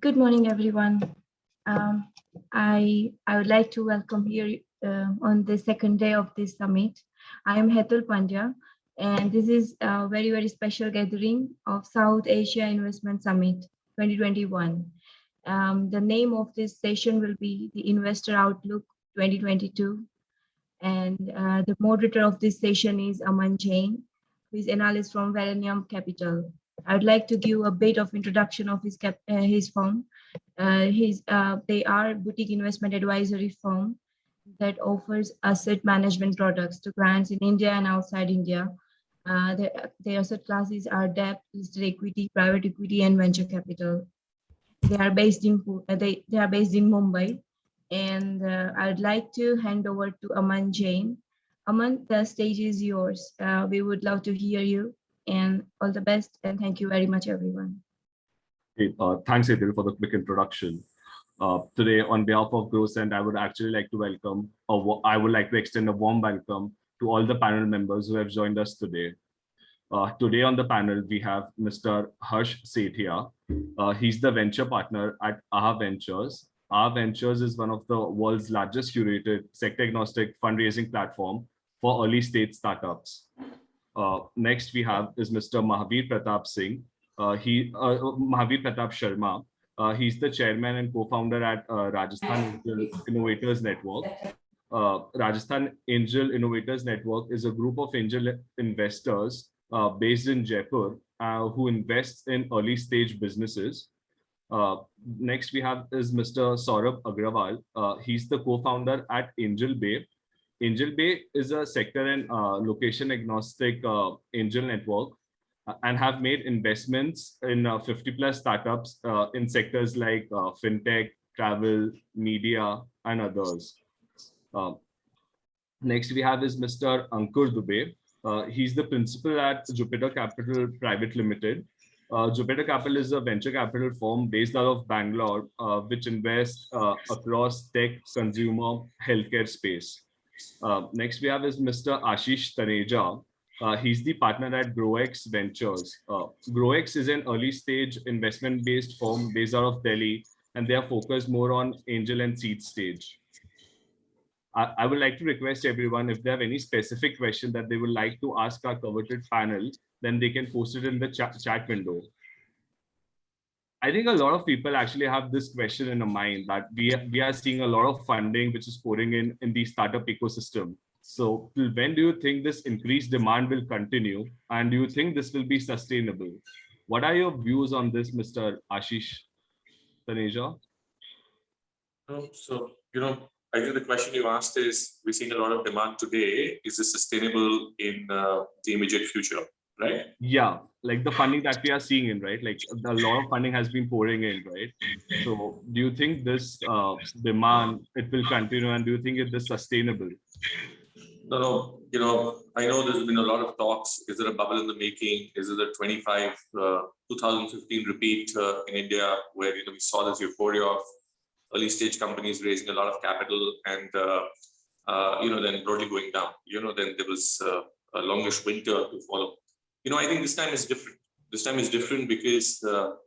Good morning, everyone. I would like to welcome here on the second day of this summit. I am Hetal Pandya, and this is a very special gathering of South Asia Investment Summit 2021. The name of this session will be the Investor Outlook 2022, and the moderator of this session is Aman Jain, who is analyst from Millennium Capital. I'd like to give a bit of introduction of his firm. They are boutique investment advisory firm that offers asset management products to clients in India and outside India. Their asset classes are debt, listed equity, private equity, and venture capital. They are based in Mumbai, and I'd like to hand over to Aman Jain. Aman, the stage is yours. We would love to hear you, and all the best. And thank you very much, everyone. Hey, thanks, Adil, for the quick introduction. Today, on behalf of GrowSend, I would actually like to extend a warm welcome to all the panel members who have joined us today. Today on the panel, we have Mr. Harsh Sethia. He's the venture partner at AHA Ventures. AHA Ventures is one of the world's largest curated sector-agnostic fundraising platform for early-stage startups. Next, we have is Mr. Mahavir Pratap Singh. Mahavir Pratap Sharma. He's the chairman and co-founder at Rajasthan Angel Innovators Network. Rajasthan Angel Innovators Network is a group of angel investors based in Jaipur who invests in early stage businesses. Next we have is Mr. Saurabh Agrawal. He's the co-founder at Angel Bay. Angel Bay is a sector and location agnostic angel network and have made investments in 50 plus startups in sectors like fintech, travel, media, and others. Next we have is Mr. Ankur Dubey. He's the principal at Jupiter Capital Private Limited. Jupiter Capital is a venture capital firm based out of Bangalore, which invests across tech, consumer, healthcare space. Next we have is Mr. Ashish Taneja. He's the partner at GrowX Ventures. GrowX is an early stage investment based firm based out of Delhi, and they are focused more on angel and seed stage. I would like to request everyone, if they have any specific question that they would like to ask our coveted panel, then they can post it in the chat window. I think a lot of people actually have this question in their mind that we are seeing a lot of funding which is pouring in the startup ecosystem. So when do you think this increased demand will continue, and do you think this will be sustainable? What are your views on this, Mr. Ashish Taneja? So, I think the question you asked is, we're seeing a lot of demand today. Is this sustainable in the immediate future, right? Yeah, like the funding that we are seeing in, right? Like a lot of funding has been pouring in, right? So do you think this demand, it will continue, and do you think it is sustainable? No, I know there's been a lot of talks. Is there a bubble in the making? Is it a 2015 repeat in India, where we saw this euphoria of early stage companies raising a lot of capital and then broadly going down. Then there was a longish winter to follow. I think this time is different. This time is different because the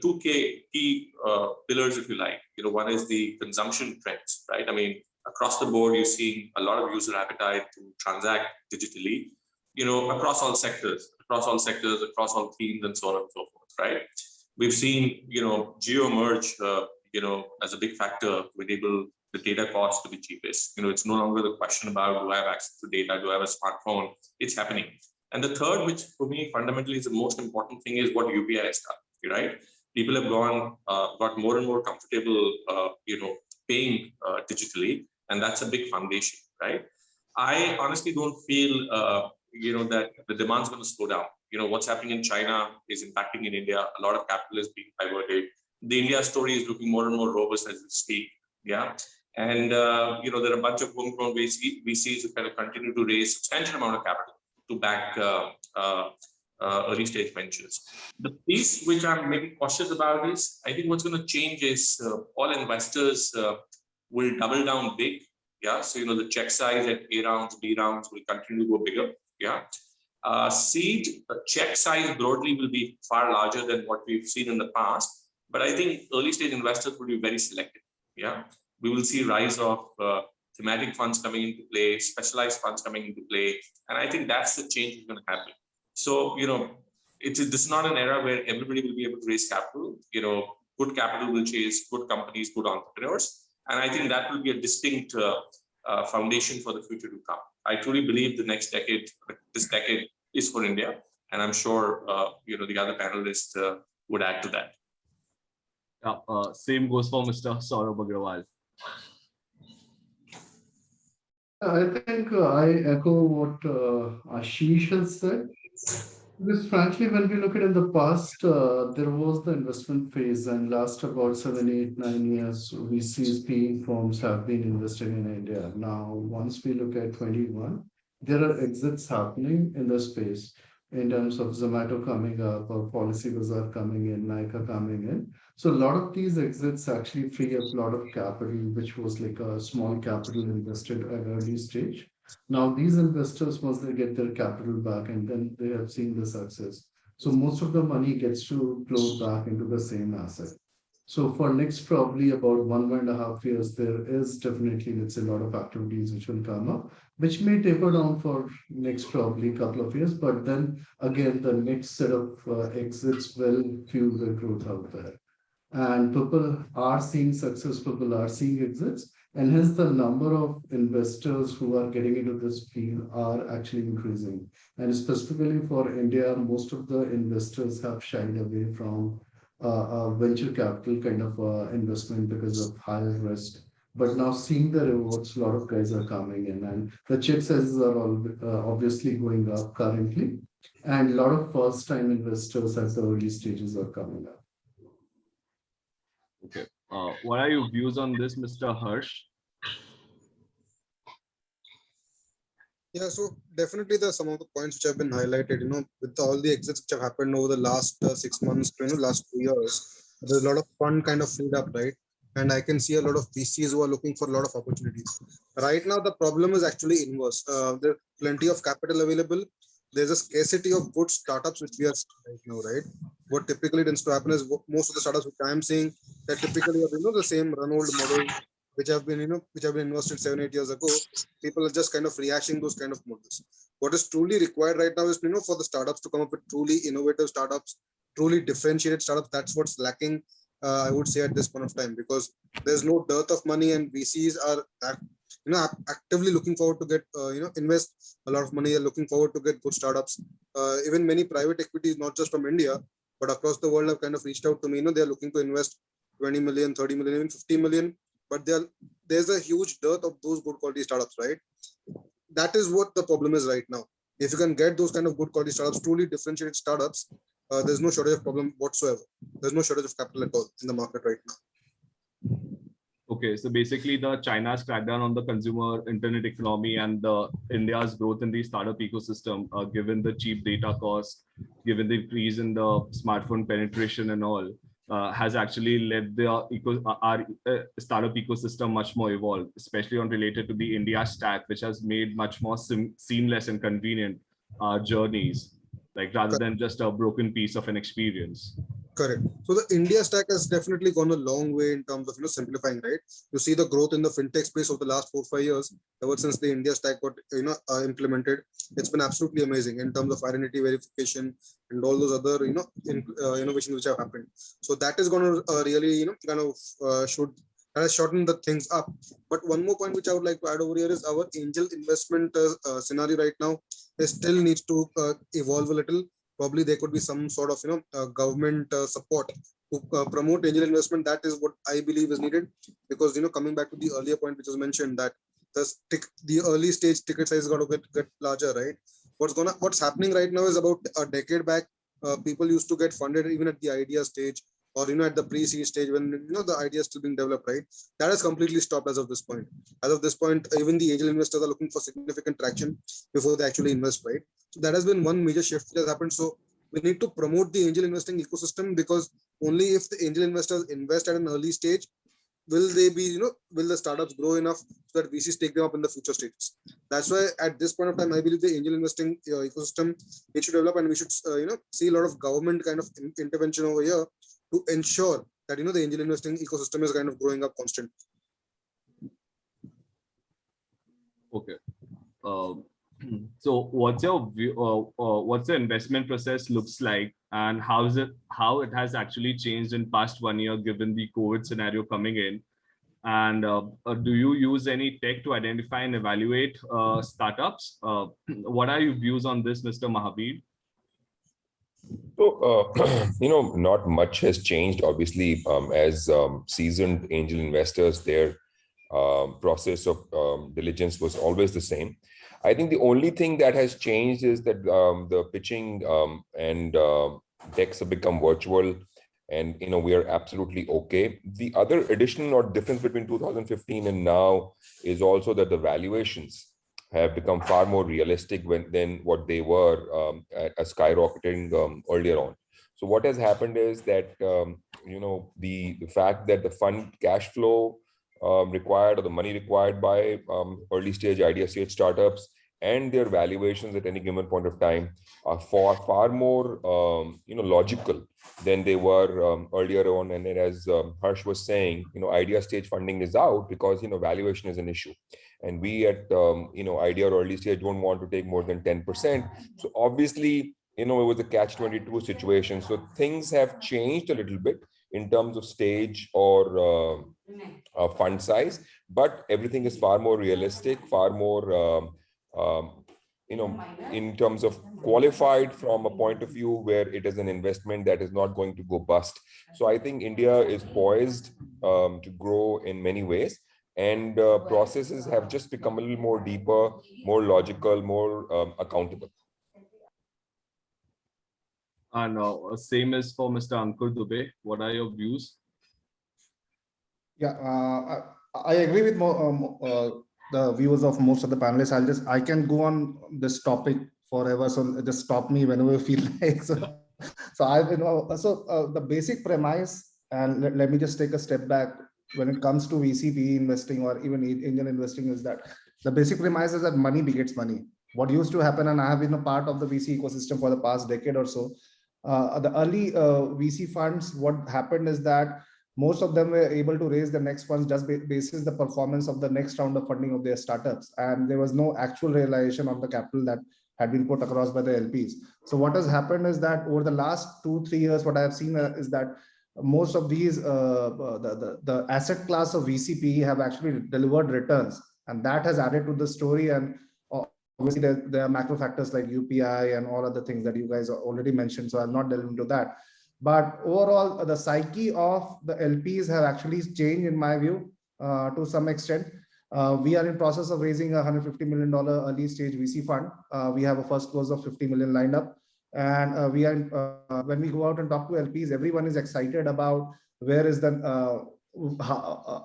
two key pillars, if you like. One is the consumption trends, right? I mean, across the board, you're seeing a lot of user appetite to transact digitally, across all sectors, across all themes, and so on and so forth, right? We've seen, geo merge, as a big factor to enable the data cost to be cheapest. It's no longer the question about, do I have access to data? Do I have a smartphone? It's happening. And the third, which for me fundamentally is the most important thing, is what UPI has done, right? People have got more and more comfortable, paying digitally, and that's a big foundation, right? I honestly don't feel, that the demand's going to slow down. What's happening in China is impacting in India. A lot of capital is being diverted. The India story is looking more and more robust as we speak. Yeah. And, there are a bunch of homegrown VCs who kind of continue to raise substantial amount of capital to back early stage ventures. The piece which I'm maybe cautious about is, I think what's going to change is all investors will double down big. Yeah. So, the check size at A rounds, B rounds will continue to go bigger. Yeah. Seed check size broadly will be far larger than what we've seen in the past, but I think early stage investors will be very selective. Yeah, we will see rise of thematic funds coming into play, specialized funds coming into play, and I think that's the change that's going to happen. So this is not an era where everybody will be able to raise capital. Good capital will chase good companies, good entrepreneurs, and I think that will be a distinct foundation for the future to come. I truly believe this decade is for India, and I'm sure the other panelists would add to that. Same goes for Mr. Saurabh Agrawal. I think I echo what Ashish has said. Because frankly, when we look at in the past, there was the investment phase, and last about 7, 8, 9 years, VCs, PE firms have been investing in India. Now, once we look at 21, there are exits happening in the space in terms of Zomato coming up or Policybazaar coming in, Nykaa coming in. So a lot of these exits actually free up a lot of capital, which was like a small capital invested at early stage. Now these investors, once they get their capital back and then they have seen the success. So most of the money gets to flow back into the same asset. So for next probably about 1.5 years, there is definitely, let's say, a lot of activities which will come up, which may taper down for next probably couple of years. But then again, the next set of exits will fuel the growth out there. And people are seeing success, people are seeing exits. And hence the number of investors who are getting into this field are actually increasing. And specifically for India, most of the investors have shied away from venture capital kind of investment because of higher risk. But now seeing the rewards, a lot of guys are coming in and the check sizes are all obviously going up currently. And a lot of first time investors at the early stages are coming up. Okay. What are your views on this, Mr. Harsh? Yeah, so definitely there's some of the points which have been highlighted, with all the exits which have happened over the last 6 months, last 2 years, there's a lot of fund kind of freed up, right? And I can see a lot of VCs who are looking for a lot of opportunities. Right now, the problem is actually inverse. There's plenty of capital available. There's a scarcity of good startups which we are seeing right now, right? What typically tends to happen is most of the startups which I'm seeing, that typically are the same run old model which have been invested 7, 8 years ago. People are just kind of rehashing those kind of models. What is truly required right now is for the startups to come up with truly innovative startups, truly differentiated startups. That's what's lacking, I would say, at this point of time, because there's no dearth of money and VCs are actively looking forward to get invest a lot of money. They're looking forward to get good startups. Even many private equities, not just from India but across the world, have kind of reached out to me. They're looking to invest 20 million, 30 million, even 50 million. But there's a huge dearth of those good quality startups, right? That is what the problem is right now. If you can get those kind of good quality startups, truly differentiated startups, there's no shortage of problem whatsoever. There's no shortage of capital at all in the market right now. Okay, so basically the China's crackdown on the consumer internet economy and the India's growth in the startup ecosystem, given the cheap data cost, given the increase in the smartphone penetration and all, has actually led our startup ecosystem much more evolved, especially on related to the India stack, which has made much more seamless and convenient journeys, like rather than just a broken piece of an experience. Correct. So the India stack has definitely gone a long way in terms of simplifying, right? You see the growth in the fintech space over the last 4-5 years, ever since the India stack got implemented. It's been absolutely amazing in terms of identity verification and all those other innovations which have happened. So that is going to really that has shortened the things up. But one more point which I would like to add over here is our angel investment scenario right now. It still needs to evolve a little. Probably there could be some sort of government support to promote angel investment. That is what I believe is needed, because coming back to the earlier point which was mentioned, that the early stage ticket size is going to get larger, right? What's happening right now is about a decade back, people used to get funded even at the idea stage, or at the pre-seed stage when the idea is still being developed, right? That has completely stopped as of this point. As of this point, even the angel investors are looking for significant traction before they actually invest, right? So that has been one major shift that has happened. So we need to promote the angel investing ecosystem, because only if the angel investors invest at an early stage, will they be, will the startups grow enough so that VCs take them up in the future stages? That's why at this point of time, I believe the angel investing ecosystem, it should develop, and we should, see a lot of government kind of intervention over here to ensure that, the angel investing ecosystem is kind of growing up constantly. Okay. So what's your view, what's the investment process looks like, and how it has actually changed in past 1 year given the COVID scenario coming in? And do you use any tech to identify and evaluate startups? What are your views on this, Mr. Mahabir? So, not much has changed. Obviously, as seasoned angel investors, their process of diligence was always the same. I think the only thing that has changed is that the pitching and decks have become virtual, and we are absolutely okay. The other additional or difference between 2015 and now is also that the valuations have become far more realistic than what they were skyrocketing earlier on. So what has happened is that the fact that the fund cash flow required, or the money required by early stage, idea stage startups, and their valuations at any given point of time are far more logical than they were earlier on. And then, as Harsh was saying, idea stage funding is out because valuation is an issue, and we at idea or early stage don't want to take more than 10%. So obviously, it was a catch-22 situation. So things have changed a little bit in terms of stage or fund size, but everything is far more realistic, far more in terms of qualified from a point of view where it is an investment that is not going to go bust. So I think India is poised to grow in many ways, and processes have just become a little more deeper, more logical, more accountable. And same as for Mr. Ankur Dubey. What are your views? Yeah, I agree with the views of most of the panelists. I can go on this topic forever, so just stop me whenever you feel like. So the basic premise, and let me just take a step back when it comes to VC investing or even angel investing, is that the basic premise is that money begets money. What used to happen, and I have been a part of the VC ecosystem for the past decade or so, the early VC funds, what happened is that most of them were able to raise the next funds just basis the performance of the next round of funding of their startups. And there was no actual realization of the capital that had been put across by the LPs. So what has happened is that over the last 2-3 years, what I have seen is that most of these, the asset class of VCP have actually delivered returns. And that has added to the story. And obviously there are macro factors like UPI and all other things that you guys already mentioned. So I'll not delve into that. But overall, the psyche of the LPs have actually changed, in my view, to some extent. We are in process of raising a $150 million early stage VC fund. We have a first close of 50 million lined up. And we are when we go out and talk to LPs, everyone is excited about where is the,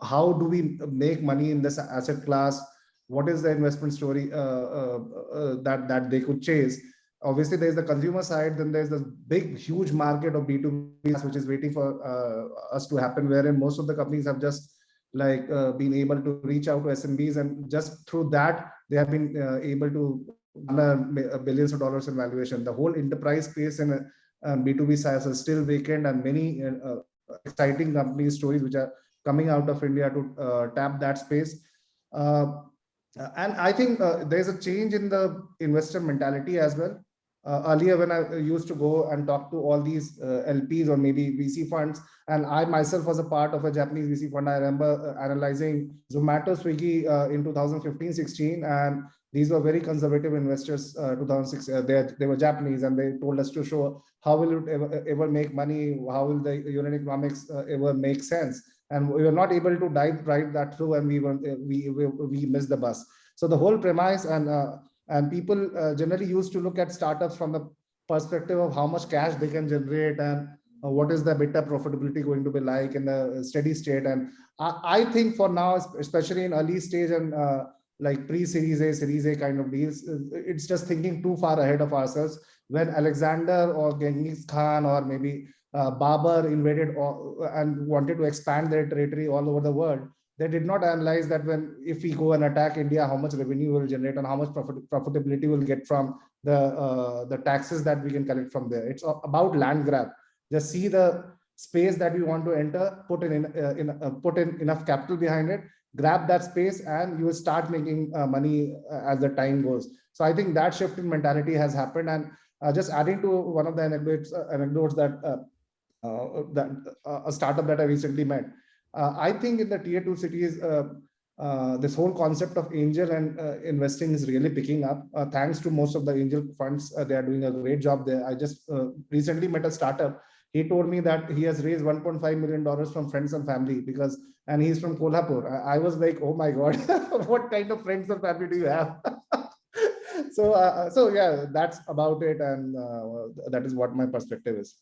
how do we make money in this asset class? What is the investment story that they could chase? Obviously, there's the consumer side, then there's the big, huge market of B2B, which is waiting for us to happen, wherein most of the companies have just been able to reach out to SMBs, and just through that, they have been able to earn billions of dollars in valuation. The whole enterprise space in B2B size is still vacant, and many exciting company stories which are coming out of India to tap that space. And I think there's a change in the investor mentality as well. Earlier, when I used to go and talk to all these LPs or maybe VC funds, and I myself was a part of a Japanese VC fund, I remember analyzing Zomato, Swiggy in 2015-16, and these were very conservative investors. 2006, they were Japanese, and they told us to show how will it ever make money, how will the unit economics ever make sense, and we were not able to dive right that through, and we missed the bus. So the whole premise, and people generally used to look at startups from the perspective of how much cash they can generate and what is the EBITDA profitability going to be like in the steady state. And I think for now, especially in early stage and like pre-series A, series A kind of deals, it's just thinking too far ahead of ourselves. When Alexander or Genghis Khan or maybe Babur invaded and wanted to expand their territory all over the world, they did not analyze that if we go and attack India, how much revenue will generate and how much profitability will get from the taxes that we can collect from there. It's about land grab. Just see the space that we want to enter, put in enough capital behind it, grab that space, and you will start making money as the time goes. So I think that shift in mentality has happened. And just adding to one of the anecdotes that a startup that I recently met. I think in the tier 2 cities, this whole concept of angel and investing is really picking up. Thanks to most of the angel funds, they are doing a great job there. I just recently met a startup. He told me that he has raised $1.5 million from friends and family and he's from Kolhapur. I was like, oh my God, what kind of friends and family do you have? So yeah, that's about it. And that is what my perspective is.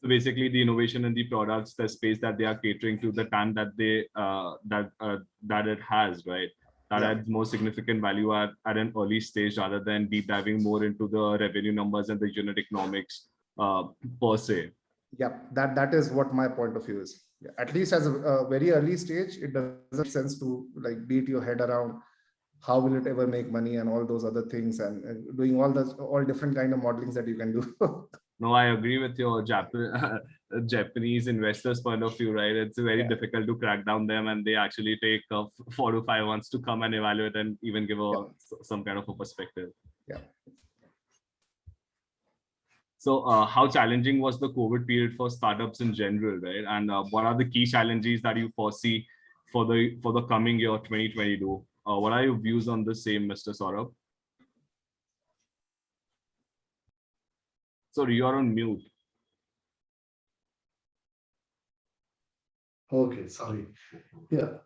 So basically, the innovation in the products, the space that they are catering to, the time that they that it has, right? That adds more significant value at an early stage rather than deep diving more into the revenue numbers and the unit economics per se. Yeah, that is what my point of view is. Yeah, at least as a very early stage, it doesn't make sense to like beat your head around how will it ever make money and all those other things and doing all different kind of modelings that you can do. No, I agree with your Japanese investors' point of view, right? It's very difficult to crack down them, and they actually take 4 to 5 months to come and evaluate and even give some kind of a perspective. Yeah. So how challenging was the COVID period for startups in general, right? And what are the key challenges that you foresee for the coming year, 2022? What are your views on the same, Mr. Saurabh? Sorry, you are on mute. Okay, sorry. Yeah.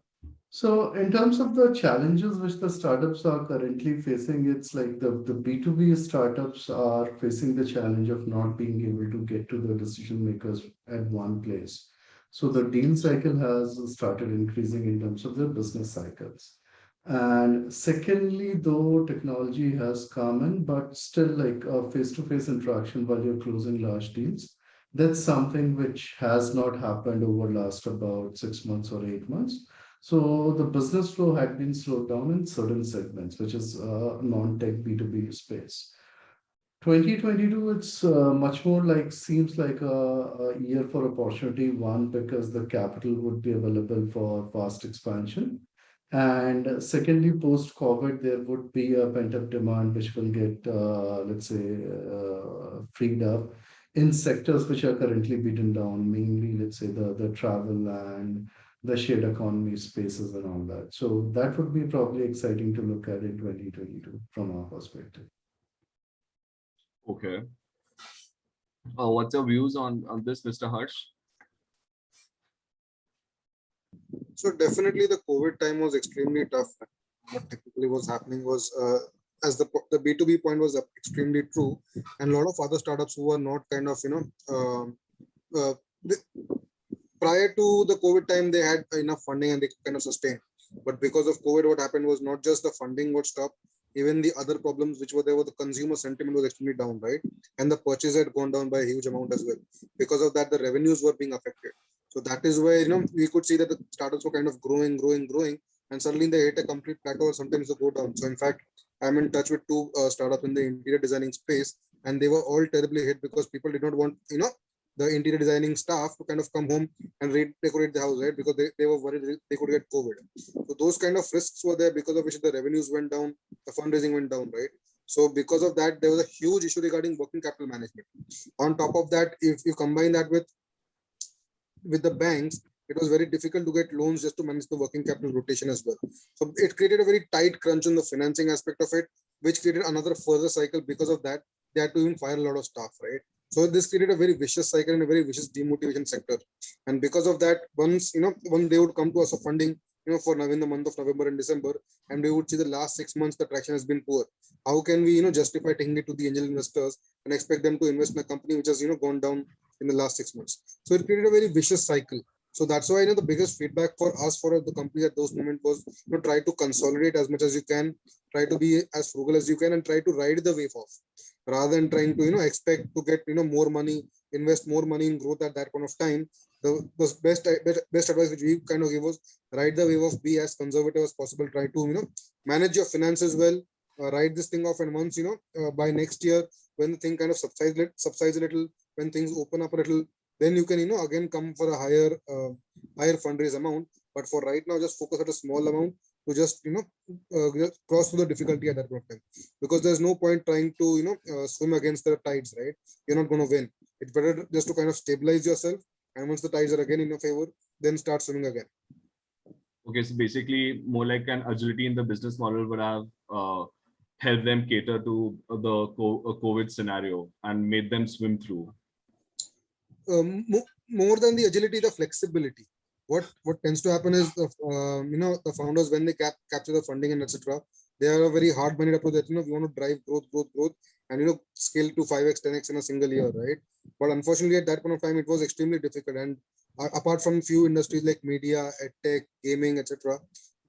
So in terms of the challenges which the startups are currently facing, it's like the B2B startups are facing the challenge of not being able to get to the decision makers at one place. So the deal cycle has started increasing in terms of their business cycles. And secondly, though technology has come in, but still like a face-to-face interaction while you're closing large deals, that's something which has not happened over last about 6 months or 8 months. So the business flow had been slowed down in certain segments, which is non-tech B2B space. 2022, it's much more like seems like a year for opportunity. One, because the capital would be available for fast expansion. And secondly, post-COVID, there would be a pent-up demand which will get, let's say, freed up in sectors which are currently beaten down, mainly, let's say, the travel and the shared economy spaces and all that. So that would be probably exciting to look at in 2022 from our perspective. Okay. What's your views on this, Mr. Harsh? So definitely the COVID time was extremely tough. What typically was happening was, as the B2B point was extremely true, and a lot of other startups who were not kind of, prior to the COVID time, they had enough funding and they kind of sustained. But because of COVID, what happened was not just the funding got stopped, even the other problems which were there, the consumer sentiment was extremely down, right? And the purchase had gone down by a huge amount as well. Because of that, the revenues were being affected. So that is where, we could see that the startups were kind of growing, and suddenly they hit a complete plateau or sometimes they go down. So in fact, I'm in touch with 2 startups in the interior designing space, and they were all terribly hit because people did not want, the interior designing staff to kind of come home and redecorate the house, right? Because they were worried they could get COVID. So those kind of risks were there, because of which the revenues went down, the fundraising went down, right? So because of that, there was a huge issue regarding working capital management. On top of that, if you combine that with the banks, it was very difficult to get loans just to manage the working capital rotation as well. So it created a very tight crunch on the financing aspect of it, which created another further cycle. Because of that, they had to even fire a lot of staff, right? So this created a very vicious cycle and a very vicious demotivation sector. And because of that, once when they would come to us for funding, for in the month of November and December, and we would see the last 6 months the traction has been poor. How can we justify taking it to the angel investors and expect them to invest in a company which has gone down in the last 6 months? So it created a very vicious cycle. So that's why the biggest feedback for us, for the company at those moments was try to consolidate as much as you can, try to be as frugal as you can, and try to ride the wave off, rather than trying to expect to get more money invest more money in growth at that point of time, the best advice which we kind of gave was ride the wave of be as conservative as possible. Try to manage your finances well. Write this thing off, and once by next year, when the thing kind of subsides a little, when things open up a little, then you can again come for a higher fundraise amount. But for right now, just focus at a small amount to just cross through the difficulty at that point of time, because there's no point trying to swim against the tides, right? You're not going to win. It's better just to kind of stabilize yourself, and once the tides are again in your favor, then start swimming again. Okay, so basically more like an agility in the business model would have helped them cater to the COVID scenario and made them swim through. More than the agility, the flexibility. What tends to happen is the founders, when they capture the funding and etc., they are a very hard-minded approach that we want to drive growth and scale to 5x 10x in a single year, right? But unfortunately at that point of time it was extremely difficult, and apart from few industries like media, edtech, gaming, etc.,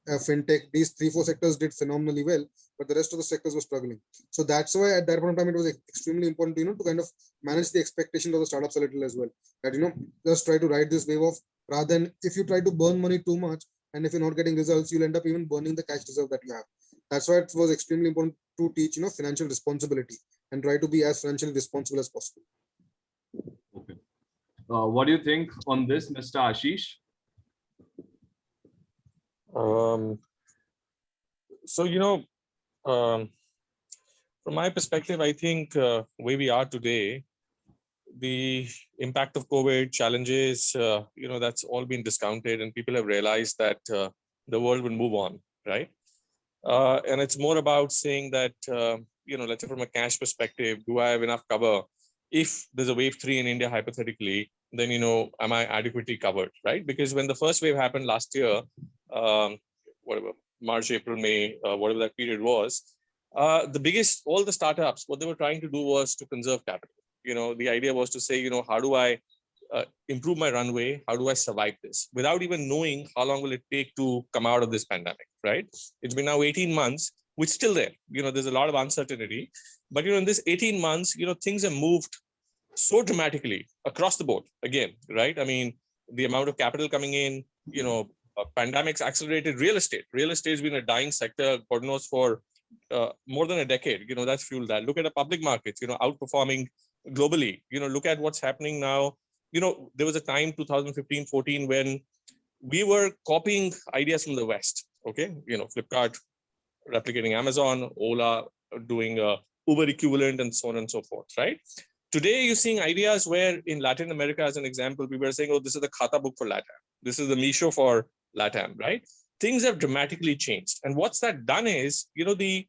fintech, these 3-4 sectors did phenomenally well, but the rest of the sectors were struggling. So that's why at that point of time it was extremely important to kind of manage the expectations of the startups a little as well, that just try to ride this wave of, rather than if you try to burn money too much and if you're not getting results, you'll end up even burning the cash reserve that you have. That's why it was extremely important to teach financial responsibility and try to be as financially responsible as possible. Okay. What do you think on this, Mr. Ashish? From my perspective, I think where we are today, the impact of COVID challenges, that's all been discounted, and people have realized that the world will move on, right? And it's more about saying that, let's say from a cash perspective, do I have enough cover? If there's a wave 3 in India, hypothetically, then, am I adequately covered, right? Because when the first wave happened last year, whatever, March, April, May, whatever that period was, all the startups, what they were trying to do was to conserve capital. The idea was to say, how do I improve my runway? How do I survive this? Without even knowing how long will it take to come out of this pandemic, right? It's been now 18 months, which is still there. There's a lot of uncertainty. But, in this 18 months, things have moved so dramatically across the board again, right? I mean, the amount of capital coming in, pandemics accelerated real estate. Real estate has been a dying sector, God knows, for more than a decade. That's fueled that. Look at the public markets, outperforming globally. Look at what's happening now. There was a time, 2015-14, when we were copying ideas from the West. Okay, Flipkart replicating Amazon, Ola doing Uber equivalent, and so on and so forth, right? Today, you're seeing ideas where in Latin America, as an example, we were saying, oh, this is the Khata book for LATAM. This is the Meesho for LATAM, right? Things have dramatically changed. And what's that done is, the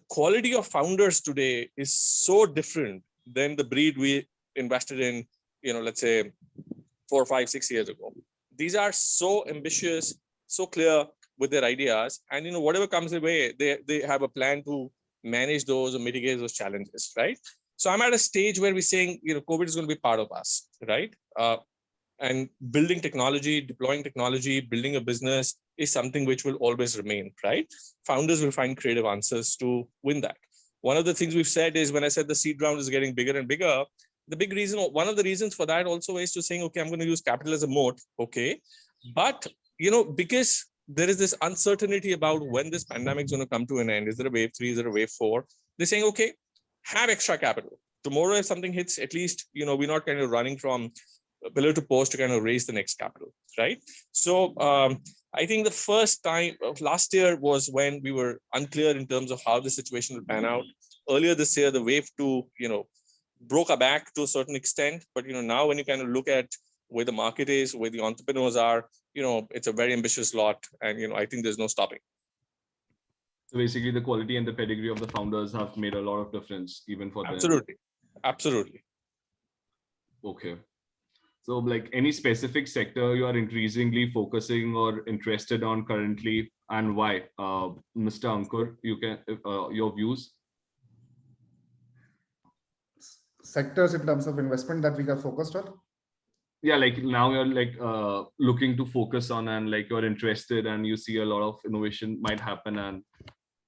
quality of founders today is so different than the breed we invested in, let's say 4, 5, 6 years ago. These are so ambitious, so clear with their ideas, and whatever comes their way, they have a plan to manage those or mitigate those challenges, right? So I'm at a stage where we're saying, COVID is going to be part of us, right? And building technology, deploying technology, building a business is something which will always remain, right? Founders will find creative answers to win that. One of the things we've said is, when I said the seed round is getting bigger and bigger, one of the reasons for that also is to saying, okay, I'm going to use capital as a moat, okay? But, because there is this uncertainty about when this pandemic is going to come to an end. Is there a wave 3? Is there a wave 4? They're saying, okay, have extra capital. Tomorrow, if something hits, at least, we're not kind of running from pillar to post to kind of raise the next capital, right? So I think the first time of last year was when we were unclear in terms of how the situation would pan out. Earlier this year, the wave 2, broke our back to a certain extent. But, now when you kind of look at where the market is, where the entrepreneurs are, it's a very ambitious lot. And, I think there's no stopping. So basically the quality and the pedigree of the founders have made a lot of difference even for them. Absolutely. Okay. So like any specific sector you are increasingly focusing or interested on currently, and why? Mr. Ankur, you can, your views? Sectors in terms of investment that we are focused on? Yeah, like now you're like looking to focus on, and like you're interested and you see a lot of innovation might happen, and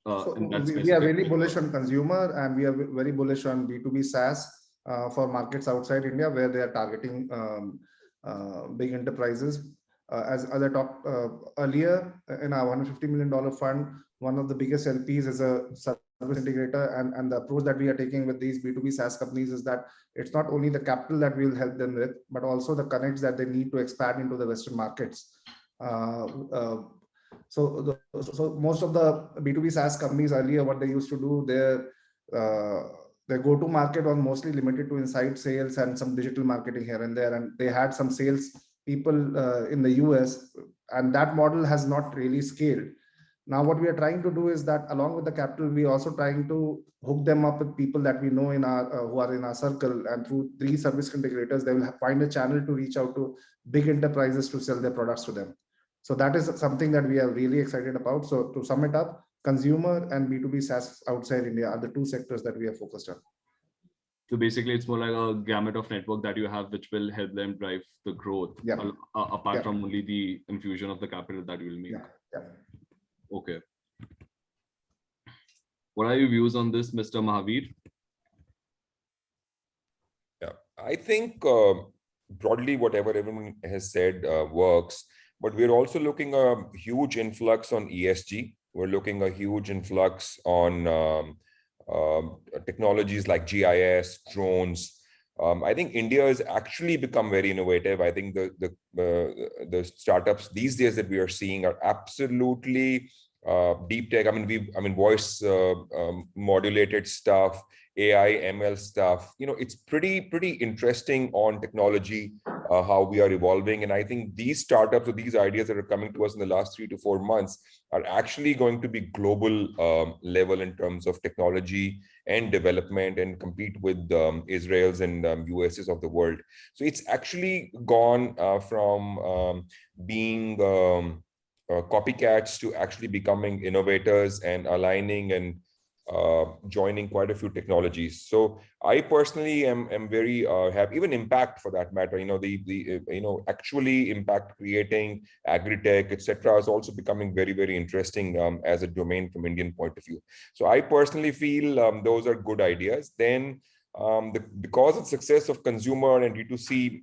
we are really bullish on consumer, and we are very bullish on B2B SaaS. for markets outside India where they are targeting big enterprises. As I talked earlier, in our $150 million fund, one of the biggest LPs is a service integrator, and the approach that we are taking with these B2B SaaS companies is that it's not only the capital that we'll help them with, but also the connects that they need to expand into the Western markets. So most of the B2B SaaS companies earlier, what they used to do, their go-to market was mostly limited to inside sales and some digital marketing here and there, and they had some sales people in the US, and that model has not really scaled. Now, what we are trying to do is that along with the capital, we also trying to hook them up with people that we know in our who are in our circle, and through these service integrators, they will find a channel to reach out to big enterprises to sell their products to them. So that is something that we are really excited about. So to sum it up, consumer and B2B SaaS outside India are the two sectors that we are focused on. So basically, it's more like a gamut of network that you have, which will help them drive the growth, apart from only the infusion of the capital that you will make. Okay. What are your views on this, Mr. Mahavir? Yeah, I think broadly whatever everyone has said works, but we're also looking a huge influx on ESG. We're looking a huge influx on technologies like GIS, drones. I think India has actually become very innovative. I think the startups these days that we are seeing are absolutely deep tech. I mean voice modulated stuff, AI, ML stuff. You know, it's pretty interesting on technology, how we are evolving. And I think these startups or these ideas that are coming to us in the last 3 to 4 months are actually going to be global level in terms of technology and development, and compete with Israel's and US's of the world. So it's actually gone from being copycats to actually becoming innovators and aligning and joining quite a few technologies. So I personally am very happy. Even Impact, for that matter, you know, actually Impact creating agri-tech, etc., is also becoming very interesting as a domain from Indian point of view. So I personally feel those are good ideas. Then because of the success of consumer and D2C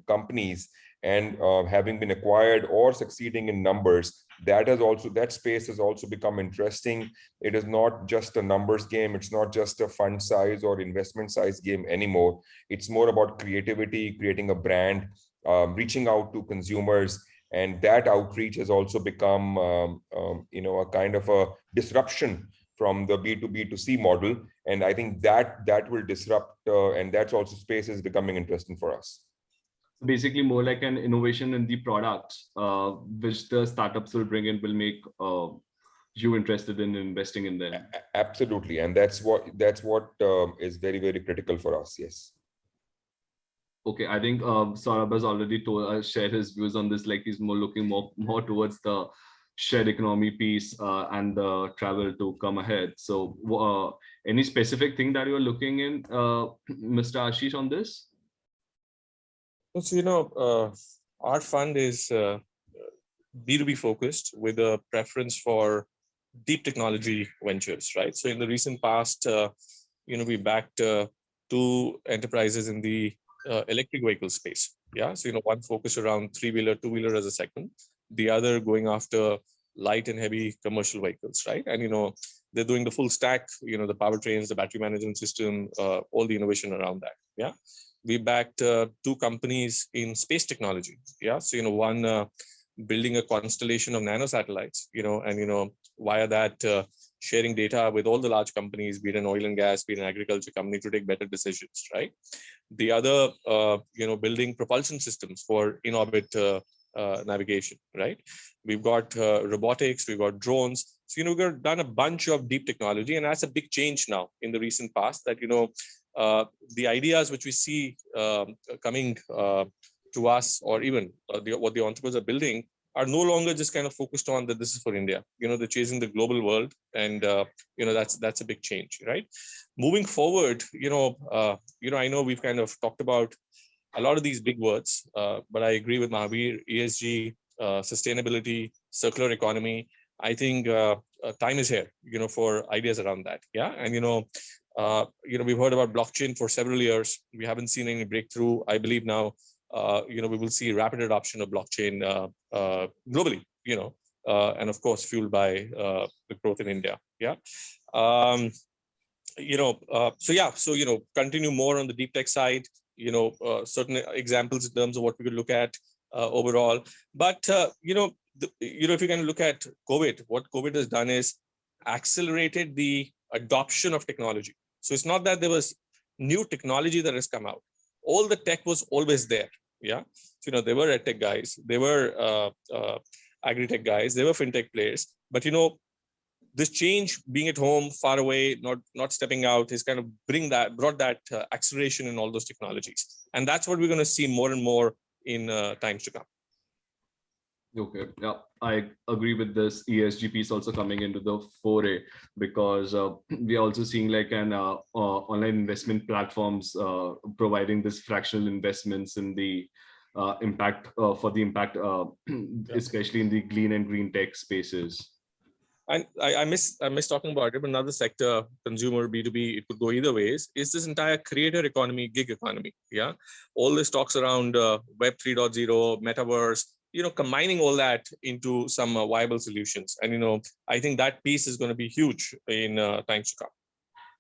companies, and having been acquired or succeeding in numbers, that space has also become interesting. It is not just a numbers game. It's not just a fund size or investment size game anymore. It's more about creativity, creating a brand, reaching out to consumers, and that outreach has also become you know, a kind of a disruption from the B2B2C model. And I think that will disrupt, and that's also space is becoming interesting for us. Basically more like an innovation in the products, which the startups will bring in, will make you interested in investing in them. Absolutely, and that's what is very critical for us. Yes. Okay, I think Saurabh has already shared his views on this. Like he's looking more towards the shared economy piece and the travel to come ahead. So any specific thing that you're looking in, Mr. Ashish, on this? So, you know, our fund is B2B focused with a preference for deep technology ventures, right? So in the recent past, you know, we backed 2 enterprises in the electric vehicle space. Yeah. So, you know, one focused around 3-wheeler, 2-wheeler as a segment, the other going after light and heavy commercial vehicles, right? And, you know, they're doing the full stack, you know, the powertrains, the battery management system, all the innovation around that. Yeah. We backed 2 companies in space technology. Yeah. So, you know, one building a constellation of nano satellites, you know, and, you know, via that sharing data with all the large companies, be it an oil and gas, be it an agriculture company, to take better decisions, right? The other, you know, building propulsion systems for in-orbit navigation, right? We've got robotics, we've got drones. So, you know, we've done a bunch of deep technology, and that's a big change now in the recent past, that, you know, the ideas which we see coming to us, or even what the entrepreneurs are building, are no longer just kind of focused on that this is for India. You know, they're chasing the global world, and you know, that's a big change, right? Moving forward, you know, I know we've kind of talked about a lot of these big words, but I agree with Mahavir. ESG, sustainability, circular economy. I think time is here, you know, for ideas around that. Yeah, and you know, We've heard about blockchain for several years. We haven't seen any breakthrough. I believe now, we will see rapid adoption of blockchain globally, and of course, fueled by the growth in India. Yeah. Continue more on the deep tech side, certain examples in terms of what we could look at overall. But, if you can look at COVID, what COVID has done is accelerated the adoption of technology. So it's not that there was new technology that has come out. All the tech was always there. Yeah. So, there were edtech guys, there were agri-tech guys, there were fintech players, but, this change, being at home, far away, not stepping out, is kind of brought that acceleration in all those technologies. And that's what we're going to see more and more in times to come. Okay, yeah, I agree with this ESG piece also coming into the foray, because we're also seeing like an online investment platforms providing this fractional investments in the impact, especially in the clean and green tech spaces. And I miss talking about it, but another sector, consumer, B2B, it could go either ways, is this entire creator economy, gig economy. Yeah. All this talks around Web 3.0, metaverse, combining all that into some viable solutions. And, I think that piece is going to be huge in times to come.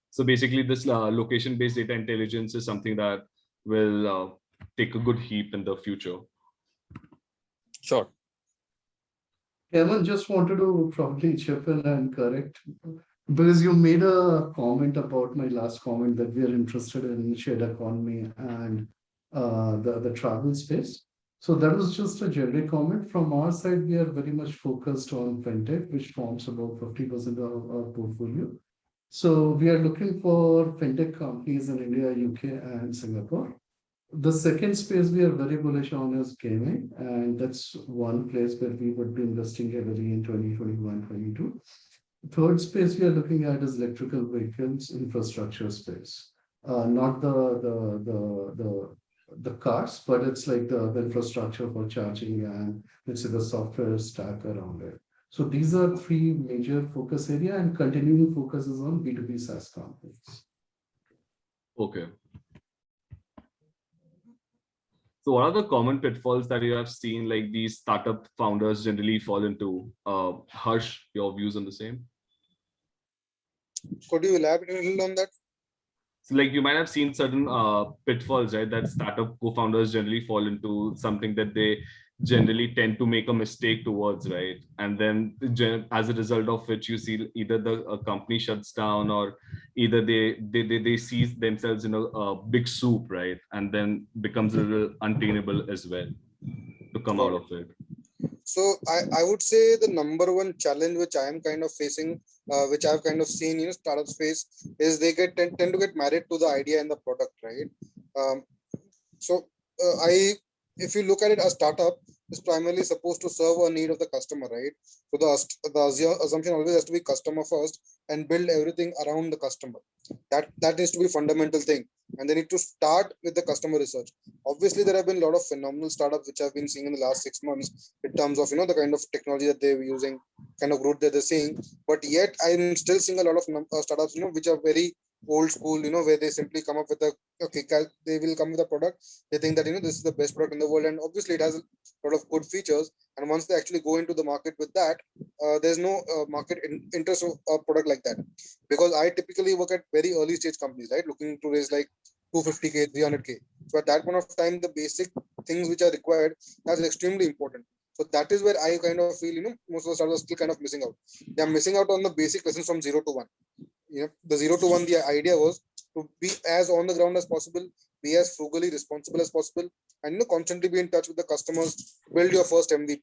So basically this location-based data intelligence is something that will take a good heap in the future. Sure. Kevin, just wanted to probably chip in and correct, because you made a comment about my last comment that we are interested in shared economy and the travel space. So that was just a generic comment. From our side, we are very much focused on fintech, which forms about 50% of our portfolio. So we are looking for fintech companies in India, UK, and Singapore. The second space we are very bullish on is gaming, and that's one place where we would be investing heavily in 2021-22. Third space we are looking at is electrical vehicles infrastructure space, not the cars, but it's like the infrastructure for charging and let's say the software stack around it. So these are three major focus area, and continuing focus is on B2B SaaS companies. Okay. So what are the common pitfalls that you have seen like these startup founders generally fall into? Harsh, your views on the same? Could you elaborate a little on that? So like you might have seen certain pitfalls, right? That startup co-founders generally fall into, something that they generally tend to make a mistake towards, right? And then as a result of which you see either the company shuts down, or either they see themselves in a big soup, right? And then becomes a little untenable as well to come out of it. So I would say the number one challenge which I am kind of facing, which I've kind of seen, startups face, is they tend to get married to the idea and the product, right? If you look at it, a startup is primarily supposed to serve a need of the customer, right? So the assumption always has to be customer first and build everything around the customer. That needs to be a fundamental thing. And they need to start with the customer research. Obviously, there have been a lot of phenomenal startups which I've been seeing in the last 6 months in terms of, the kind of technology that they're using, kind of growth that they're seeing. But yet I'm still seeing a lot of startups, which are very old school, where they simply come up with they will come with a product. They think that, this is the best product in the world. And obviously it has a lot of good features. And once they actually go into the market with that, there's no market interest of a product like that. Because I typically work at very early stage companies, right? Looking to raise like 250K, 300K. So at that point of time, the basic things which are required, that's extremely important. So that is where I kind of feel, most of the startups are still kind of missing out. They're missing out on the basic lessons from 0 to 1. The 0 to 1, the idea was to be as on the ground as possible, be as frugally responsible as possible, and constantly be in touch with the customers, build your first MVP.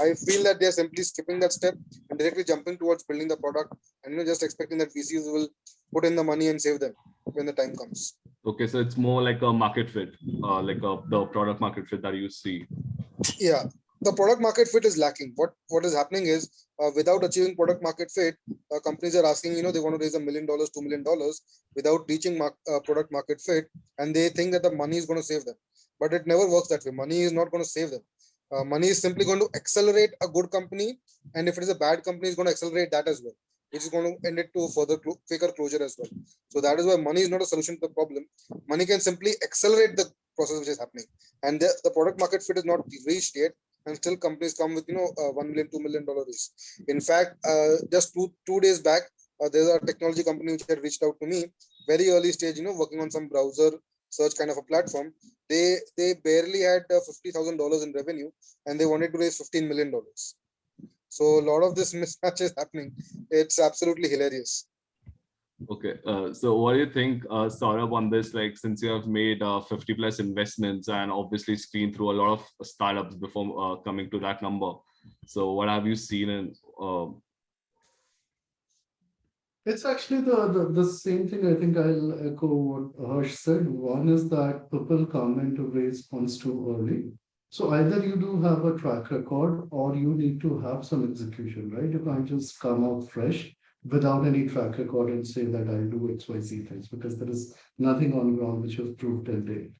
I feel that they're simply skipping that step and directly jumping towards building the product, and just expecting that VCs will put in the money and save them when the time comes. Okay, so it's more like a market fit, the product market fit that you see. Yeah, the product market fit is lacking. What is happening is, without achieving product market fit, companies are asking, they want to raise $1 million, $2 million without reaching product market fit, and they think that the money is going to save them. But it never works that way. Money is not going to save them. Money is simply going to accelerate a good company, and if it is a bad company, it's going to accelerate that as well. which is going to end it to further quicker closure as well. So that is why money is not a solution to the problem. Money can simply accelerate the process which is happening, and the product market fit is not reached yet, and still companies come with $1 million, $2 million raise. In fact, just two days back, there's a technology company which had reached out to me, very early stage, working on some browser search kind of a platform. They barely had $50,000 in revenue, and they wanted to raise $15 million. So a lot of this mismatch is happening. It's absolutely hilarious. Okay, so what do you think, Saurabh, on this? Like, since you have made 50 plus investments and obviously screened through a lot of startups before coming to that number. So what have you seen in? It's actually the same thing. I think I'll echo what Harsh said. One is that people come in to raise funds too early. So either you do have a track record or you need to have some execution, right? You can't just come out fresh without any track record and say that I'll do XYZ things, because there is nothing on ground which was proved till date.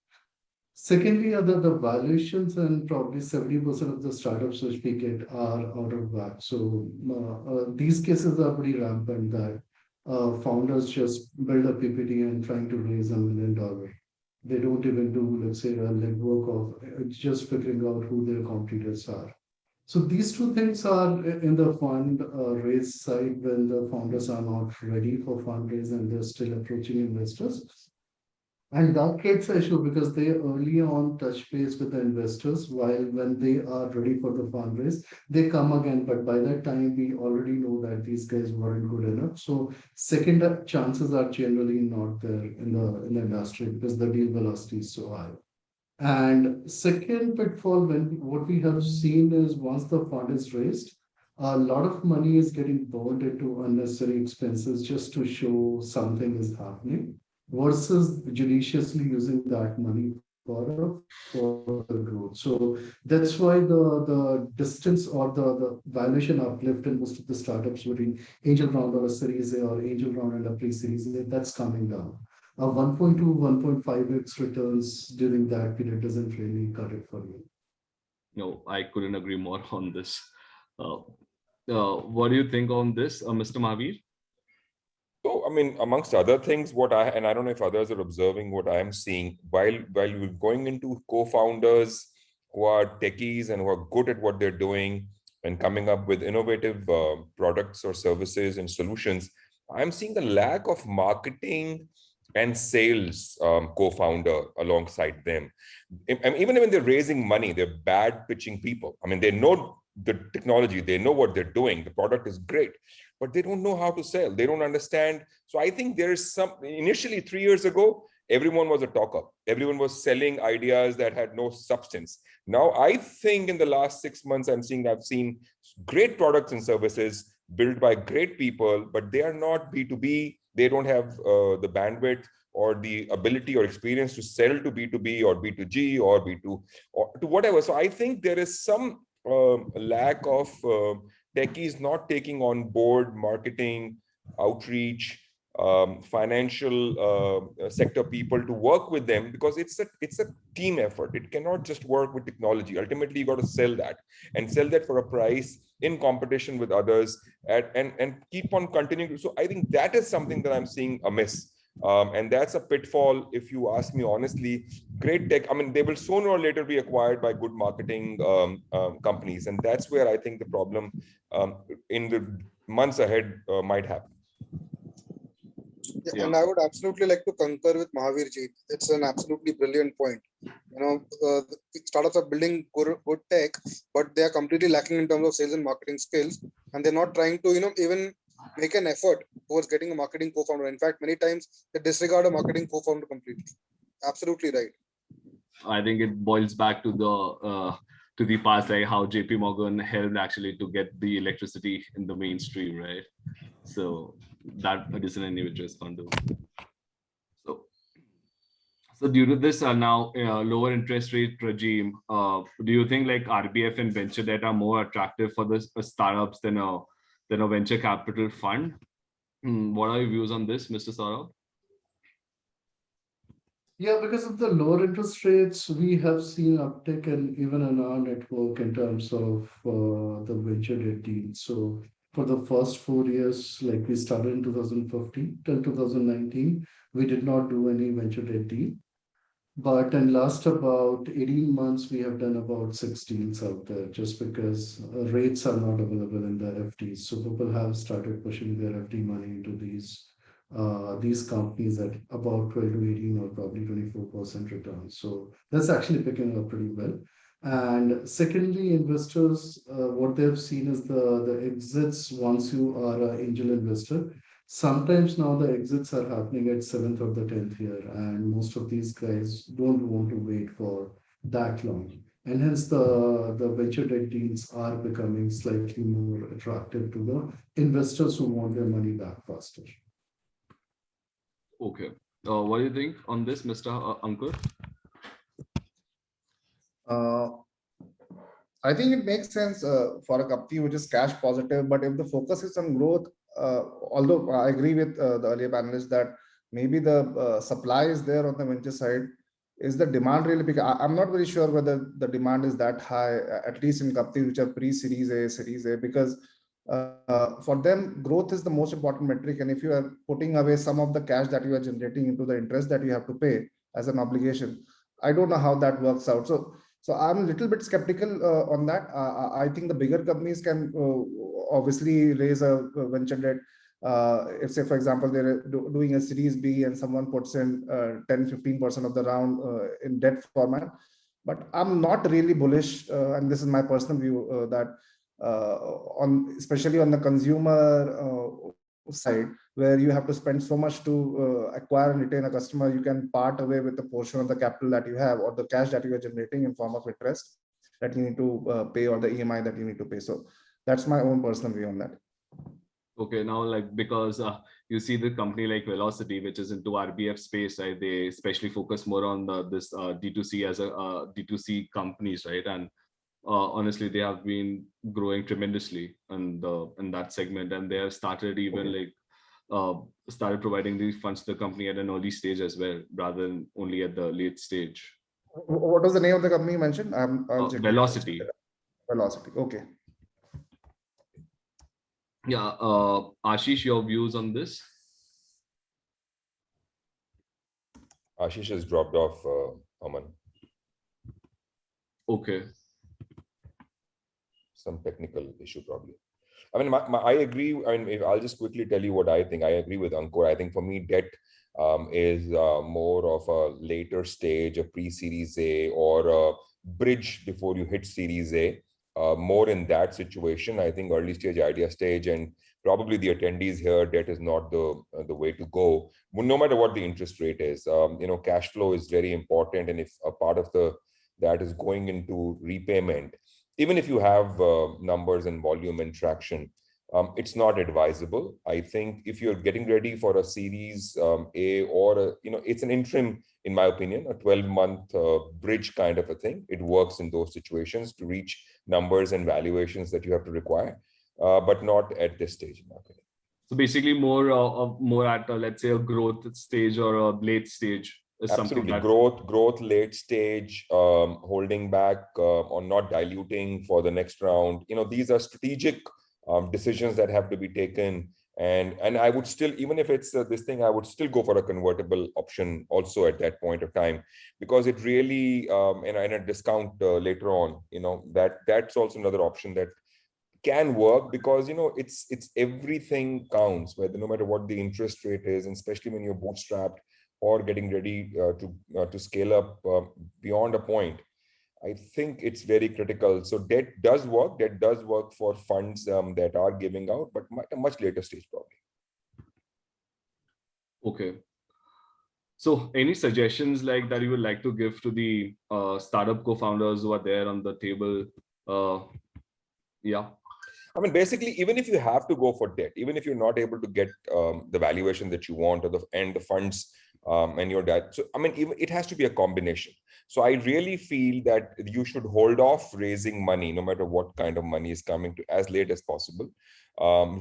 Secondly, the valuations, and probably 70% of the startups which we get are out of whack. So these cases are pretty rampant, that founders just build a PPT and trying to raise $1 million. They don't even do, let's say, a legwork of just figuring out who their competitors are. So these two things are in the fund raise side, when the founders are not ready for fundraise and they're still approaching investors. And that creates an issue because they early on touch base with the investors, while when they are ready for the fundraise, they come again. But by that time, we already know that these guys weren't good enough. So second chances are generally not there in the industry, because the deal velocity is so high. And second pitfall, what we have seen is, once the fund is raised, a lot of money is getting burned into unnecessary expenses just to show something is happening, versus judiciously using that money for the growth. So that's why the distance or the valuation uplift in most of the startups between angel round or a series A, or angel round and a pre-series A, that's coming down. 1.2, 1.5x returns during that period doesn't really cut it for you. No, I couldn't agree more on this. What do you think on this, Mr. Mahavir? So, I mean, amongst other things, and I don't know if others are observing what I'm seeing, while we're going into co-founders who are techies and who are good at what they're doing and coming up with innovative products or services and solutions, I'm seeing the lack of marketing and sales co-founder alongside them. Even when they're raising money, they're bad pitching people. I mean, they know the technology, they know what they're doing, the product is great, but they don't know how to sell. They don't understand. So I think there's initially 3 years ago, everyone was a talker. Everyone was selling ideas that had no substance. Now, I think in the last 6 months, I've seen great products and services built by great people, but they are not B2B. They don't have the bandwidth or the ability or experience to sell to B2B or B2G or B2 or to whatever. So I think there is some lack of techies not taking on board marketing, outreach, financial sector people to work with them, because it's a team effort. It cannot just work with technology. Ultimately, you got to sell that and sell that for a price in competition with others, and keep on continuing. So I think that is something that I'm seeing amiss. And that's a pitfall, if you ask me honestly. Great tech, I mean, they will sooner or later be acquired by good marketing companies. And that's where I think the problem in the months ahead might happen. Yeah. And I would absolutely like to concur with Mahavir ji. It's an absolutely brilliant point. Startups are building good tech, but they are completely lacking in terms of sales and marketing skills. And they're not trying to, even make an effort towards getting a marketing co-founder. In fact, many times they disregard a marketing co-founder completely. Absolutely right. I think it boils back to the past, like how JP Morgan helped actually to get the electricity in the mainstream, right? So that additional individuals can't do. So due to this now lower interest rate regime, do you think like RBF and venture debt are more attractive for the startups than a venture capital fund? What are your views on this, Mr. Saurabh? Yeah, because of the lower interest rates, we have seen uptick even in our network in terms of the venture debt deals. So for the first 4 years, like we started in 2015 till 2019, we did not do any venture debt deal. But in last about 18 months, we have done about 6 deals out there just because rates are not available in the FDs. So people have started pushing their FD money into these companies at about 12 to 18 or probably 24% return. So that's actually picking up pretty well. And secondly, investors, what they have seen is the exits once you are an angel investor. Sometimes now the exits are happening at 7th or the 10th year, and most of these guys don't want to wait for that long. And hence the venture debt deals are becoming slightly more attractive to the investors who want their money back faster. Okay. What do you think on this, Mr. Ankur? I think it makes sense for a company which is cash positive, but if the focus is on growth, although I agree with the earlier panelists that maybe the supply is there on the venture side, is the demand really big? I'm not very sure whether the demand is that high, at least in companies which are pre-series A, series A, because for them, growth is the most important metric. And if you are putting away some of the cash that you are generating into the interest that you have to pay as an obligation, I don't know how that works out. So I'm a little bit skeptical on that. I think the bigger companies can obviously raise a venture debt. If say, for example, they're doing a series B and someone puts in 10-15% of the round in debt format. But I'm not really bullish, and this is my personal view, that especially on the consumer side, where you have to spend so much to acquire and retain a customer, you can part away with a portion of the capital that you have or the cash that you are generating in form of interest that you need to pay, or the EMI that you need to pay. So that's my own personal view on that. Okay, now like because you see the company like Velocity, which is into RBF space, right? They especially focus more on this D2C as a D2C companies, right? And honestly, they have been growing tremendously in that segment, and they have started even like started providing these funds to the company at an early stage as well, rather than only at the late stage. What was the name of the company you mentioned? Velocity. Velocity. Okay. Yeah, Ashish, your views on this? Ashish has dropped off, Aman. Okay. Some technical issue probably. I mean, I agree. I mean, I'll just quickly tell you what I think. I agree with Ankur. I think for me, debt is more of a later stage, a pre-series A or a bridge before you hit series A. More in that situation. I think early stage, idea stage, and probably the attendees here, debt is not the way to go. No matter what the interest rate is, cash flow is very important, and if a part of that is going into repayment, even if you have numbers and volume and traction, it's not advisable. I think if you're getting ready for a series A or it's an interim, in my opinion, a 12-month bridge kind of a thing. It works in those situations to reach numbers and valuations that you have to require, but not at this stage, in my opinion. So basically more at let's say a growth stage or a late stage. Absolutely. Growth, late stage, holding back or not diluting for the next round. These are strategic decisions that have to be taken. And I would still, even if it's this thing, I would still go for a convertible option also at that point of time, because it really, and a discount later on, that's also another option that can work, because it's everything counts, whether no matter what the interest rate is, and especially when you're bootstrapped or getting ready to scale up beyond a point. I think it's very critical. So debt does work. Debt does work for funds that are giving out, but at a much later stage probably. Okay. So any suggestions like that you would like to give to the startup co-founders who are there on the table? Yeah. I mean, basically, even if you have to go for debt, even if you're not able to get the valuation that you want, or the funds and your debt. So, I mean, even it has to be a combination. So I really feel that you should hold off raising money, no matter what kind of money is coming, to as late as possible.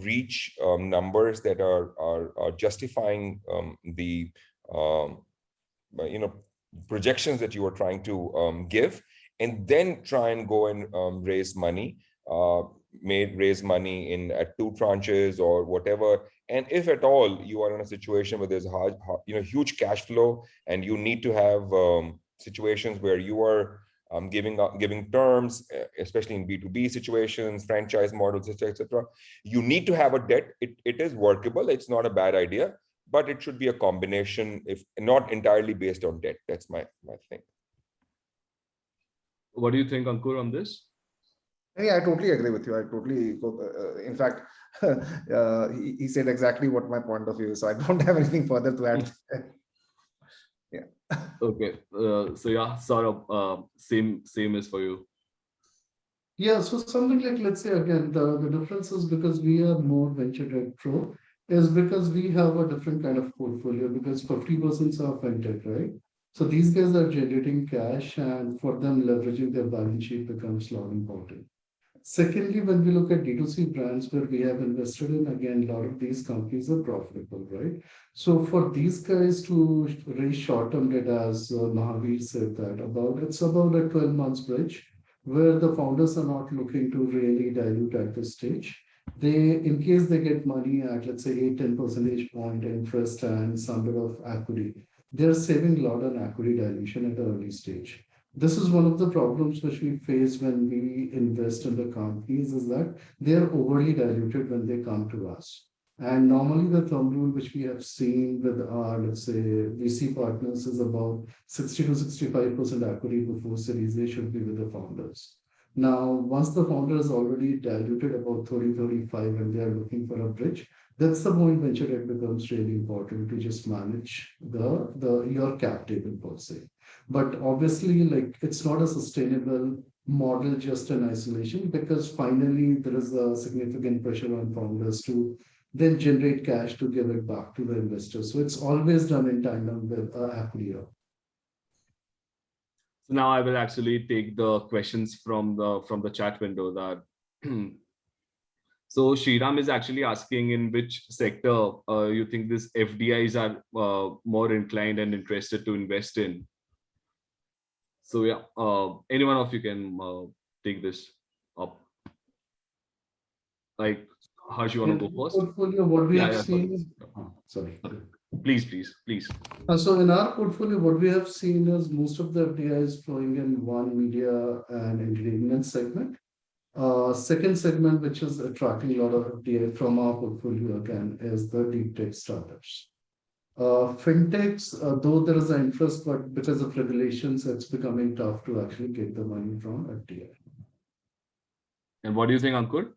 Reach numbers that are justifying the projections that you are trying to give, and then try and go and raise money. raise money in at 2 tranches or whatever. And if at all you are in a situation where there's huge cash flow, and you need to have situations where you are giving terms, especially in B2B situations, franchise models, etc. You need to have a debt. It is workable. It's not a bad idea, but it should be a combination, if not entirely based on debt. That's my thing. What do you think, Ankur, on this? Yeah, I totally agree with you. I totally, in fact, he said exactly what my point of view is. So I don't have anything further to add. Yeah. Okay. So yeah, Saurabh, same is for you. Yeah, so something like, let's say again, the difference is because we are more venture debt pro, is because we have a different kind of portfolio, because 50% are fintech, right? So these guys are generating cash, and for them, leveraging their balance sheet becomes a lot important. Secondly, when we look at D2C brands where we have invested in, again, a lot of these companies are profitable, right? So for these guys to raise short-term debt, as Mahavir said that it's about a 12 months bridge where the founders are not looking to really dilute at this stage. They, in case they get money at, let's say, 8-10 percentage point interest and some bit of equity, they're saving a lot on equity dilution at the early stage. This is one of the problems which we face when we invest in the companies, is that they are overly diluted when they come to us. And normally the thumb rule which we have seen with our, let's say, VC partners is about 60 to 65% equity before Series A should be with the founders. Now, once the founder is already diluted about 30-35 and they are looking for a bridge, that's the point venture debt becomes really important to just manage your cap table per se. But obviously, like, it's not a sustainable model just in isolation, because finally there is a significant pressure on founders to then generate cash to give it back to the investors. So it's always done in tandem with equity. So now I will actually take the questions from the chat window. That so Shriram is actually asking, in which sector you think this FDIs are more inclined and interested to invest in. So yeah, any one of you can take this up. Like, Harsh, you want to go first? Portfolio, what we have sorry. seen. Sorry. Please. So in our portfolio, what we have seen is most of the FDI is flowing in one, media and entertainment segment. Second segment, which is attracting a lot of FDI from our portfolio again, is the deep tech startups. Fintechs, though there is an interest, but because of regulations, it's becoming tough to actually get the money from FDI. And what do you think, Ankur?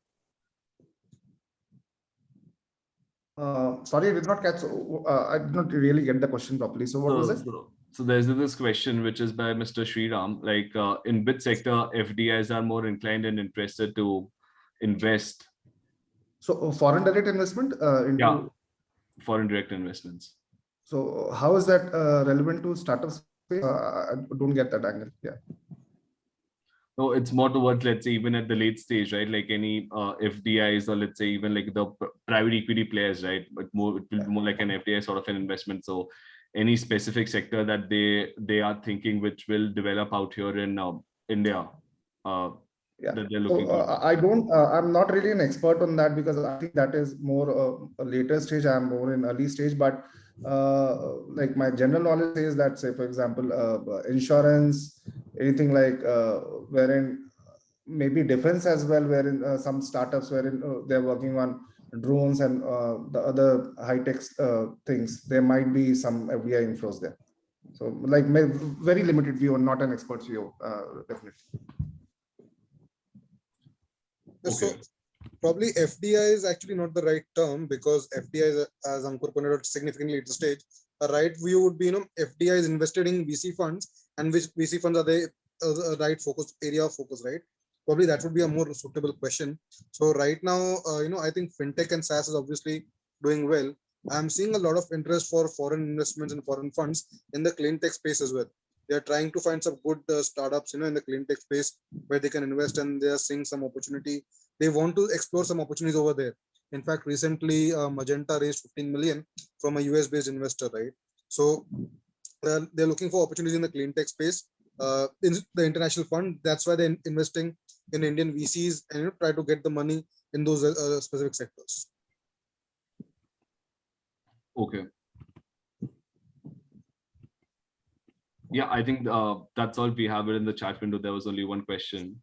Sorry, I did not catch. I did not really get the question properly. So what was it? So there's this question which is by Mr. Shriram, like, in which sector FDIs are more inclined and interested to invest? So foreign direct investment into foreign direct investments. So how is that relevant to startups? I don't get that angle. Yeah. No, it's more towards, let's say, even at the late stage, right? Like any FDIs, or let's say even like the private equity players, right? But it will be more like an FDI sort of an investment. So any specific sector that they are thinking which will develop out here in India, that they're looking I'm not really an expert on that, because I think that is more a later stage. I'm more in early stage, but like my general knowledge is that, say, for example, insurance, anything like wherein maybe defense as well, wherein some startups wherein they're working on drones and the other high-tech things, there might be some FDI inflows there. So like very limited view, and not an expert's view, definitely. Okay. So probably FDI is actually not the right term, because FDI is, as Ankur pointed out, significantly at the stage. A right view would be, FDI is invested in VC funds, and which VC funds are the right focus area of focus, right? Probably that would be a more suitable question. So right now, I think fintech and SaaS is obviously doing well. I'm seeing a lot of interest for foreign investments and foreign funds in the clean tech space as well. They're trying to find some good startups, in the clean tech space where they can invest, and they are seeing some opportunity. They want to explore some opportunities over there. In fact, recently Magenta raised 15 million from a US-based investor, right? So they're looking for opportunities in the clean tech space. In the international fund, that's why they're investing in Indian VCs and try to get the money in those specific sectors. Okay. Yeah, I think that's all we have it in the chat window. There was only one question.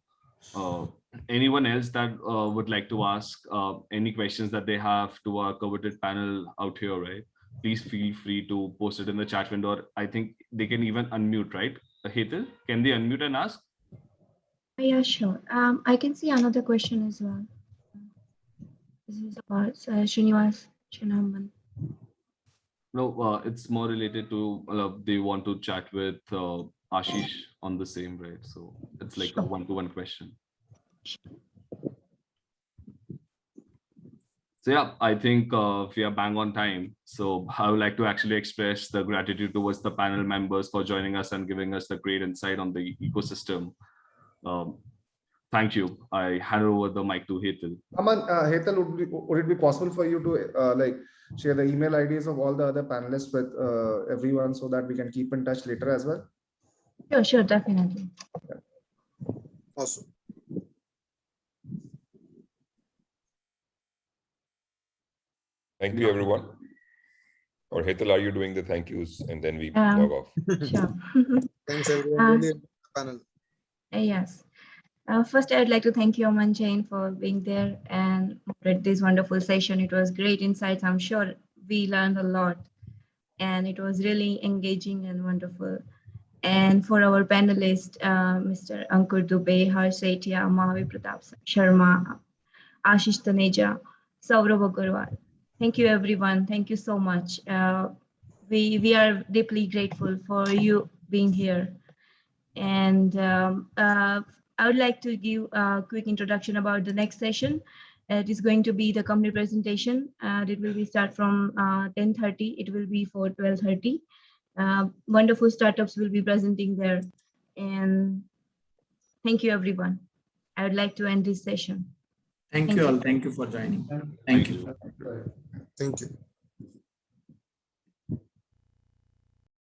Anyone else that would like to ask any questions that they have to our coveted panel out here, right? Please feel free to post it in the chat window. I think they can even unmute, right? Hetal, can they unmute and ask? Yeah, sure. I can see another question as well. This is about Srinivas Chinaman. No, it's more related to they want to chat with Ashish on the same, right? So it's like a one-to-one question. So yeah, I think we are bang on time. So I would like to actually express the gratitude towards the panel members for joining us and giving us the great insight on the ecosystem. Thank you. I hand over the mic to Hetal. Aman, Hetal, would it be possible for you to like share the email IDs of all the other panelists with everyone so that we can keep in touch later as well? Sure, definitely. Awesome. Thank you, everyone. Or Hetal, are you doing the thank yous and then we log off? Sure. Thanks everyone. Really panel. Yes. First, I'd like to thank you, Aman Jain, for being there and moderate this wonderful session. It was great insights. I'm sure we learned a lot, and it was really engaging and wonderful. And for our panelists, Mr. Ankur Dubey, Harsh Sethia, Mahavi Pratap Sharma, Ashish Taneja, Saurabh Agarwal. Thank you, everyone. Thank you so much. We are deeply grateful for you being here. And I would like to give a quick introduction about the next session. It is going to be the company presentation. It will be start from 10:30. It will be for 12:30. Wonderful startups will be presenting there. And thank you, everyone. I would like to end this session. Thank you all. Thank you for joining. Thank you. Thank you.